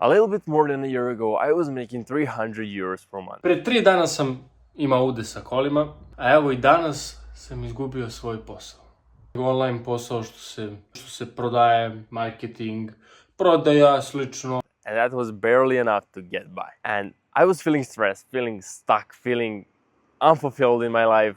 A little bit more than a year ago, I was making 300 euros per month. Pre 3 dana sam imao ude sa kolima, a evo i danas sam izgubio svoj posao. Online posao što se prodaje, marketing, prodaja, slično. And that was barely enough to get by. And I was feeling stressed, feeling stuck, feeling unfulfilled in my life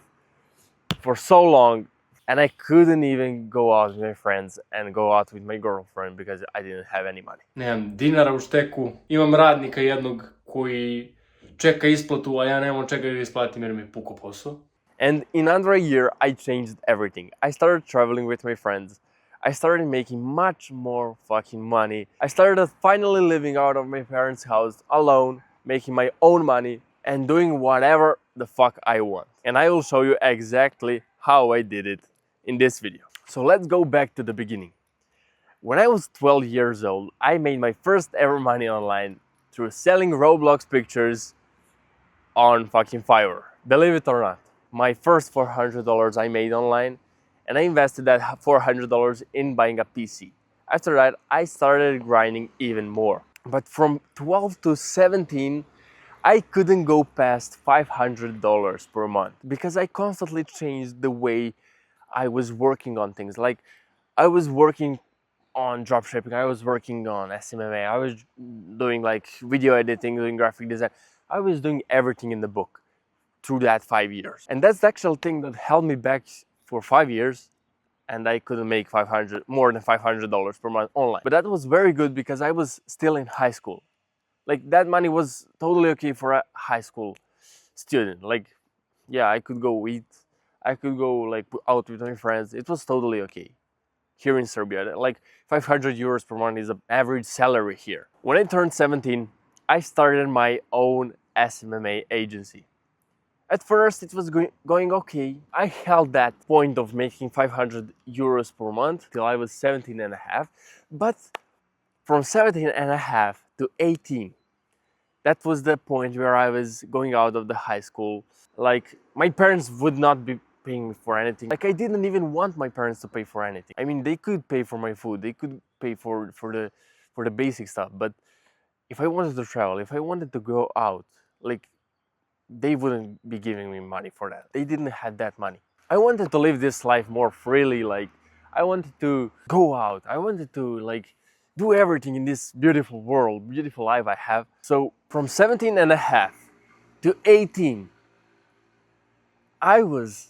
for so long. And I couldn't even go out with my friends and go out with my girlfriend because I didn't have any money. Nemam dinara u šteku, imam radnika jednog koji čeka isplatu, a ja nemam čega da isplatim jer mi je puko posao. And in under a year, I changed everything. I started traveling with my friends. I started making much more fucking money. I started finally living out of my parents' house alone, making my own money and doing whatever the fuck I want. And I will show you exactly how I did it in this video. So let's go back to the beginning. When I was 12 years old, I made my first ever money online through selling Roblox pictures on fucking Fiverr. Believe it or not, my first $400 I made online, and I invested that $400 in buying a PC. After that, I started grinding even more. But from 12 to 17, I couldn't go past $500 per month because I constantly changed the way I was working on things. Like, I was working on dropshipping, I was working on SMMA, I was doing like video editing, doing graphic design. I was doing everything in the book through that 5 years. And that's the actual thing that held me back for 5 years, and I couldn't make more than $500 per month online. But that was very good because I was still in high school. Like, that money was totally okay for a high school student. Like, yeah, I could go eat, I could go like out with my friends. It was totally okay here in Serbia. Like, 500 euros per month is an average salary here. When I turned 17, I started my own SMMA agency. At first, it was going okay. I held that point of making 500 euros per month till I was 17 and a half. But from 17 and a half to 18, that was the point where I was going out of the high school. Like, my parents would not be paying me for anything. Like, I didn't even want my parents to pay for anything. I mean, they could pay for my food, they could pay for the basic stuff, but if I wanted to travel, if I wanted to go out, like, they wouldn't be giving me money for that. They didn't have that money. I wanted to live this life more freely. Like, I wanted to go out, I wanted to like do everything in this beautiful world, beautiful life I have. So from 17 and a half to 18, I was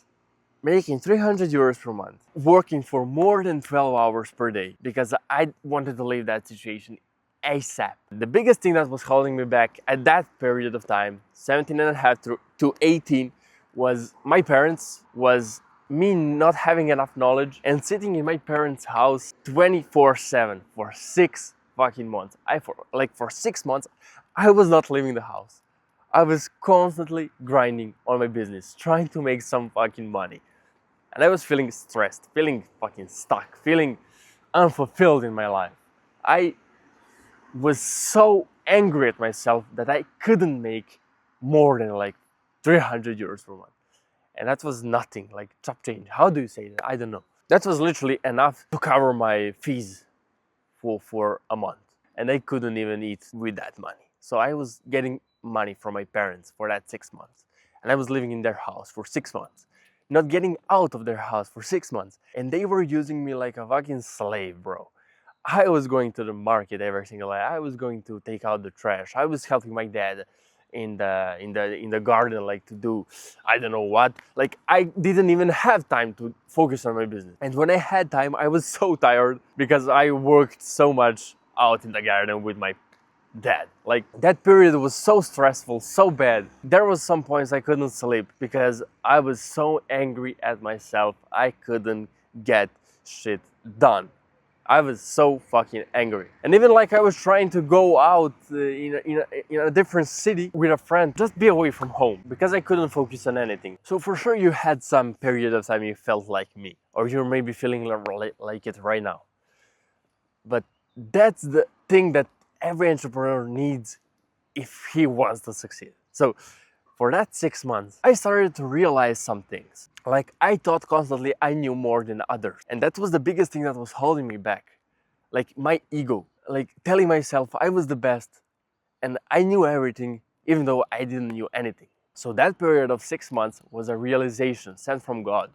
making 300 euros per month, working for more than 12 hours per day because I wanted to leave that situation ASAP. The biggest thing that was holding me back at that period of time, 17 and a half to 18, was my parents, was me not having enough knowledge and sitting in my parents' house 24/7 for 6 fucking months. For 6 months, I was not leaving the house. I was constantly grinding on my business, trying to make some fucking money. And I was feeling stressed, feeling fucking stuck, feeling unfulfilled in my life. I was so angry at myself that I couldn't make more than like 300 euros per month. And that was nothing, like chop change. How do you say that? I don't know. That was literally enough to cover my fees for a month. And I couldn't even eat with that money. So I was getting money from my parents for that 6 months. And I was living in their house for 6 months. Not getting out of their house for 6 months. And they were using me like a fucking slave, bro. I was going to the market every single day. I was going to take out the trash. I was helping my dad in the garden, like to do I don't know what. Like, I didn't even have time to focus on my business. And when I had time, I was so tired because I worked so much out in the garden with my dad. Like, that period was so stressful, so bad. There was some points I couldn't sleep because I was so angry at myself. I couldn't get shit done. I was so fucking angry. And even like I was trying to go out in a different city with a friend, just be away from home, because I couldn't focus on anything. So for sure you had some period of time you felt like me, or you're maybe feeling like it right now. But that's the thing that every entrepreneur needs if he wants to succeed. So for that 6 months, I started to realize some things. Like, I thought constantly I knew more than others. And that was the biggest thing that was holding me back. Like, my ego. like telling myself I was the best and I knew everything, even though I didn't knew anything. So that period of 6 months was a realization sent from God.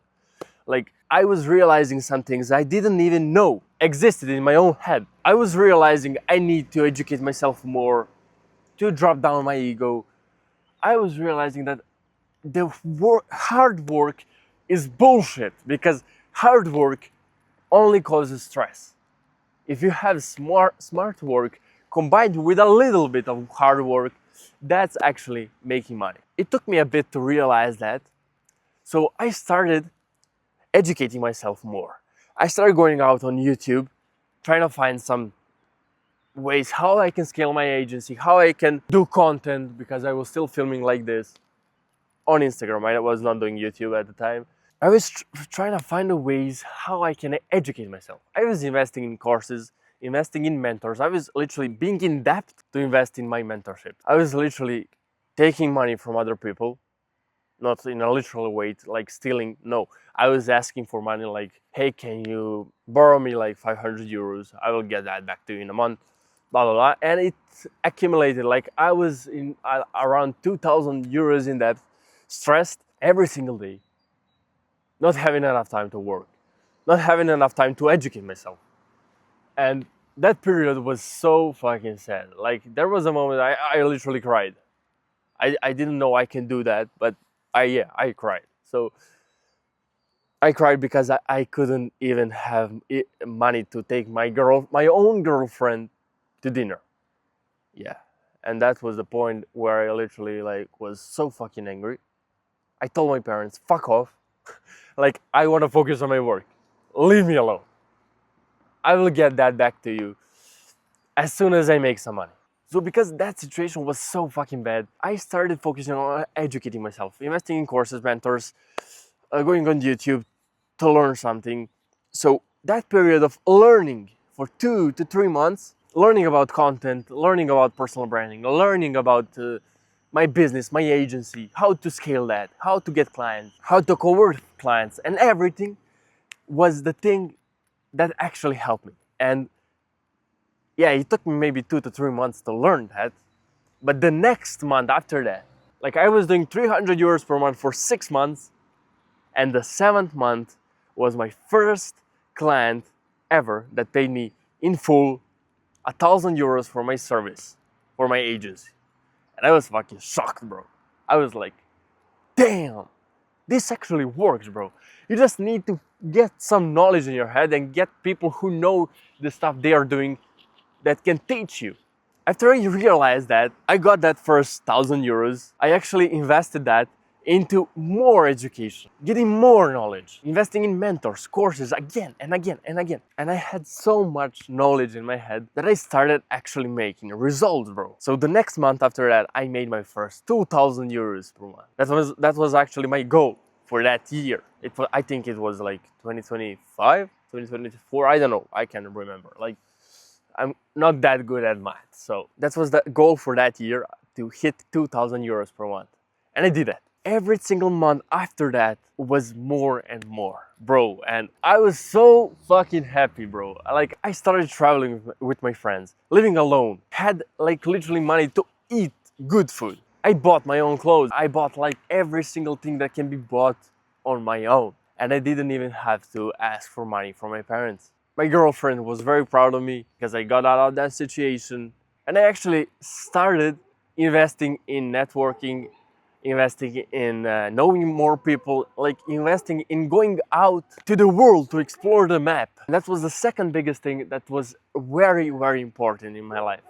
Like, I was realizing some things I didn't even know existed in my own head. I was realizing I need to educate myself more, to drop down my ego. I was realizing that hard work is bullshit, because hard work only causes stress. If you have smart work combined with a little bit of hard work, that's actually making money. It took me a bit to realize that, so I started educating myself more. I started going out on YouTube, trying to find some ways how I can scale my agency, how I can do content, because I was still filming like this on Instagram. I was not doing YouTube at the time. I was trying to find ways how I can educate myself. I was investing in courses, investing in mentors. I was literally being in debt to invest in my mentorship. I was literally taking money from other people, not in a literal way, like stealing. No, I was asking for money, like, hey, can you borrow me like 500 euros? I will get that back to you in a month, blah, blah, blah. And it accumulated. Like, I was in around 2,000 euros in debt, stressed every single day, not having enough time to work, not having enough time to educate myself. And that period was so fucking sad. Like, there was a moment I literally cried. I didn't know I can do that, but I cried. So I cried because I couldn't even have money to take my own girlfriend to dinner. Yeah. And that was the point where I literally like was so fucking angry. I told my parents, fuck off. Like, I want to focus on my work. Leave me alone. I will get that back to you as soon as I make some money. So because that situation was so fucking bad, I started focusing on educating myself, investing in courses, mentors, going on YouTube to learn something. So that period of learning for 2 to 3 months, learning about content, learning about personal branding, learning about my business, my agency, how to scale that, how to get clients, how to convert clients, and everything was the thing that actually helped me. And yeah, it took me maybe 2 to 3 months to learn that. But the next month after that, like, I was doing 300 euros per month for 6 months. And the 7th month was my first client ever that paid me in full 1,000 euros for my service, for my agency. And I was fucking shocked, bro. I was like, damn, this actually works, bro. You just need to get some knowledge in your head and get people who know the stuff they are doing that can teach you. After I realized that, I got that first 1,000 euros. I actually invested that into more education, getting more knowledge, investing in mentors, courses again and again and again. And I had so much knowledge in my head that I started actually making results, bro. So the next month after that, I made my first 2,000 euros per month. That was actually my goal for that year. I think it was like 2025, 2024, I don't know, I can't remember. Like, I'm not that good at math. So that was the goal for that year, to hit 2,000 euros per month. And I did that. Every single month after that was more and more, bro. And I was so fucking happy, bro. Like, I started traveling with my friends, living alone, had like literally money to eat good food. I bought my own clothes. I bought like every single thing that can be bought on my own. And I didn't even have to ask for money from my parents. My girlfriend was very proud of me because I got out of that situation. And I actually started investing in networking, investing in knowing more people, like investing in going out to the world to explore the map. And that was the second biggest thing that was very, very important in my life.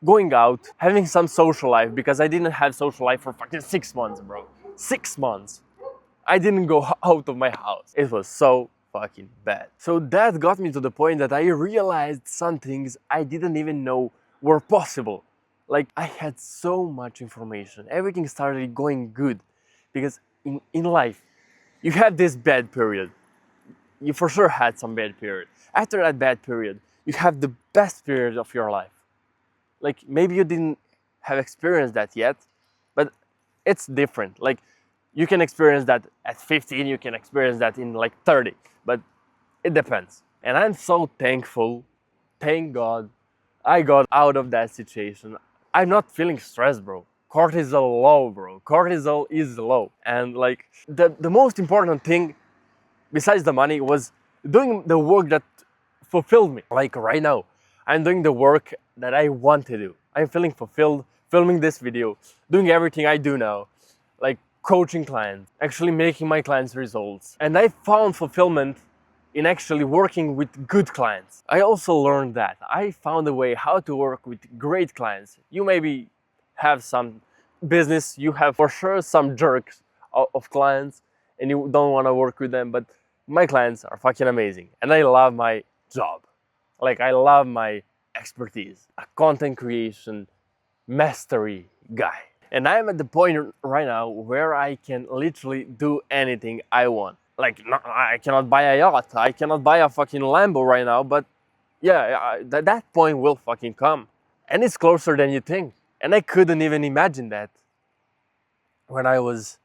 Going out, having some social life, because I didn't have social life for fucking 6 months, bro. 6 months. I didn't go out of my house. It was so fucking bad. So that got me to the point that I realized some things I didn't even know were possible. Like, I had so much information. Everything started going good. Because in life, you have this bad period. You for sure had some bad period. After that bad period, you have the best period of your life. Like, maybe you didn't have experienced that yet, but it's different. Like, you can experience that at 15, you can experience that in like 30, but it depends. And I'm so thankful, thank God, I got out of that situation. I'm not feeling stressed, bro. Cortisol low, bro. Cortisol is low. And like the most important thing besides the money was doing the work that fulfilled me. Like right now, I'm doing the work that I want to do. I'm feeling fulfilled filming this video, doing everything I do now, like coaching clients, actually making my clients results. And I found fulfillment in actually working with good clients. I also learned that I found a way how to work with great clients. You maybe have some business, you have for sure some jerks of clients and you don't want to work with them, but my clients are fucking amazing and I love my job. Like I love my expertise, a content creation mastery guy. And I'm at the point right now where I can literally do anything I want. Like, no, I cannot buy a yacht, I cannot buy a fucking Lambo right now, but yeah, that point will fucking come. And it's closer than you think. And I couldn't even imagine that when I was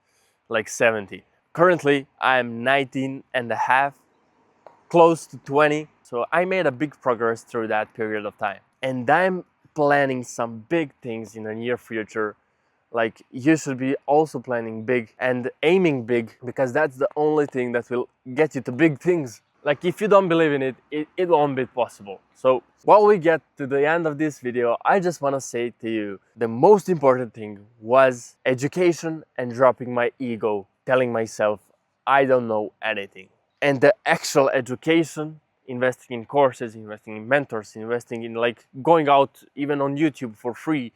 like 70. Currently, I'm 19 and a half, close to 20. So I made a big progress through that period of time. And I'm planning some big things in the near future. Like you should be also planning big and aiming big, because that's the only thing that will get you to big things. Like if you don't believe in it, it won't be possible. So while we get to the end of this video, I just want to say to you, the most important thing was education and dropping my ego, telling myself I don't know anything. And the actual education, investing in courses, investing in mentors, investing in like going out even on YouTube for free,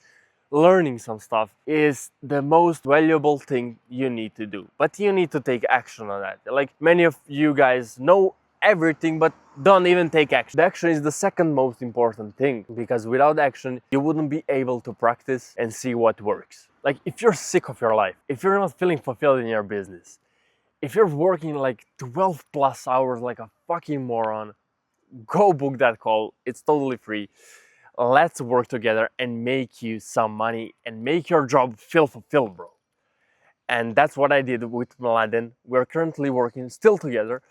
learning some stuff is the most valuable thing you need to do. But you need to take action on that. Like many of you guys know everything but don't even take action. The action is the second most important thing, because without action you wouldn't be able to practice and see what works. Like if you're sick of your life, if you're not feeling fulfilled in your business, if you're working like 12 plus hours like a fucking moron, go book that call. It's totally free. Let's work together and make you some money and make your job feel fulfilled, bro. And that's what I did with Mladen. We're currently working still together,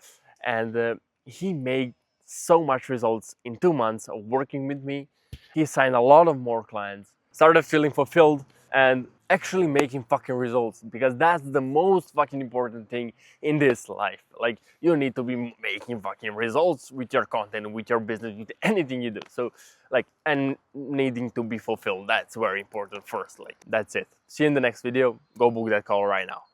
and he made so much results in 2 months of working with me. He signed a lot of more clients, started feeling fulfilled and actually making fucking results, because that's the most fucking important thing in this life. Like you need to be making fucking results with your content, with your business, with anything you do. So like, and needing to be fulfilled, that's very important first. Like that's it. See you in the next video. Go book that call right now.